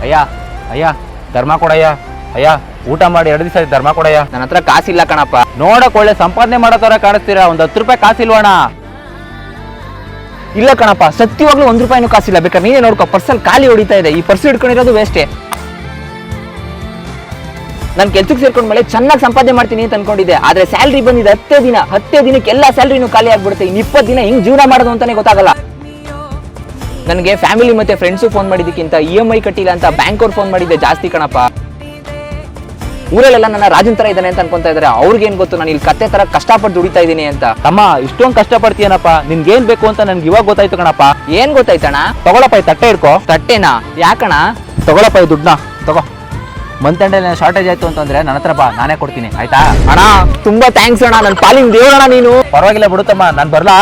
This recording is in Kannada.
ಅಯ್ಯ ಅಯ್ಯ ಧರ್ಮ ಕೊಡಯ್ಯ. ಅಯ್ಯ ಊಟ ಮಾಡಿ 2 ದಿವಸ ಧರ್ಮ ಕೊಡಯ್ಯ. ನನ್ನ ಹತ್ರ ಕಾಸಿಲ್ಲ ಕಣಪ್ಪ. ನೋಡಕ್ ಒಳ್ಳೆ ಸಂಪಾದನೆ ಮಾಡೋ ತರ ಕಾಣಿಸ್ತೀರಾ. ಒಂದು 10 ರೂಪಾಯಿ ಕಾಸಿಲ್ವಣ? ಇಲ್ಲ ಕಣಪ್ಪ, ಸತ್ಯವಾಗ್ಲೂ 1 ರೂಪಾಯಿನೂ ಕಾಸಿಲ್ಲ. ಬೇಕಾದ್ರೆ ನೀನೇ ನೋಡ್ಕೊ, ಪರ್ಸಲ್ಲಿ ಖಾಲಿ ಹೊಡಿತಾ ಇದೆ. ಈ ಪರ್ಸ್ ಹಿಡ್ಕೊಂಡಿರೋದು ವೇಸ್ಟೇ. ನಾನು ಕೆಲ್ಸಕ್ಕೆ ಸೇರ್ಕೊಂಡ್ಮೇಲೆ ಚೆನ್ನಾಗಿ ಸಂಪಾದನೆ ಮಾಡ್ತೀನಿ ಅಂತ ಅನ್ಕೊಂಡಿದ್ದೆ. ಆದ್ರೆ ಸ್ಯಾಲ್ರಿ ಬಂದಿದೆ 10 ದಿನಕ್ಕೆ ಎಲ್ಲ ಸ್ಯಾಲ್ರಿನೂ ಖಾಲಿ ಆಗ್ಬಿಡುತ್ತೆ. ಇನ್ನು 20 ದಿನ ಹೆಂಗ್ ಜೀವನ ಮಾಡೋದು ಅಂತಾನೆ ಗೊತ್ತಾಗಲ್ಲ. ನನಗೆ ಫ್ಯಾಮಿಲಿ ಮತ್ತೆ ಫ್ರೆಂಡ್ಸು ಫೋನ್ ಮಾಡಿದ್ದಕ್ಕಿಂತ EMI ಕಟ್ಟಿಲ್ಲ ಅಂತ ಬ್ಯಾಂಕ್ ಅವ್ರು ಫೋನ್ ಮಾಡಿದ್ದೆ ಜಾಸ್ತಿ ಕಣಪ್ಪ. ಊರಲ್ಲೆಲ್ಲ ನನ್ನ ರಾಜನ್ ತರ ಇದ್ದಾನೆ ಅಂತ ಅನ್ಕೊಂತಾ ಇದಾರೆ. ಅವ್ರಿಗೇನ್ ಗೊತ್ತು ನಾನು ಇಲ್ಲಿ ಕತ್ತೆ ತರ ಕಷ್ಟಪಟ್ಟು ದುಡಿತಾ ಇದ್ದೀನಿ ಅಂತ. ತಮ್ಮ ಇಷ್ಟೊಂದು ಕಷ್ಟಪಡ್ತೀಯನಪ್ಪ, ನಿನ್ಗೇನ್ ಬೇಕು ಅಂತ ನನ್ಗೆ ಇವಾಗ ಗೊತ್ತಾಯ್ತು ಕಣಪ್ಪ. ಏನ್ ಗೊತ್ತಾಯ್ತಣ್ಣ? ತಗೊಳಪ್ಪ, ತಟ್ಟೆ ಹಿಡ್ಕೊ. ತಟ್ಟೆನಾ? ಯಾಕಣ? ತಗೊಳಪ್ಪ, ದುಡ್ಡನ್ನ ತಗೋ. ಮಂತ್ ಎಂಡಲ್ಲಿ ಶಾರ್ಟೇಜ್ ಆಯ್ತು ಅಂತಂದ್ರೆ ನನ್ನ ಹತ್ರ ಬಾ, ನಾನೇ ಕೊಡ್ತೀನಿ ಆಯ್ತಾ? ಅಣ್ಣ ತುಂಬಾ ಥ್ಯಾಂಕ್ಸ್ ಅಣ್ಣ, ನನ್ನ ಪಾಲಿನ ದೇವರಣ್ಣ ನೀನು. ಪರವಾಗಿಲ್ಲ ಬಿಡುತ್ತಮ್ಮ, ನಾನು ಬರ್ಲಾ?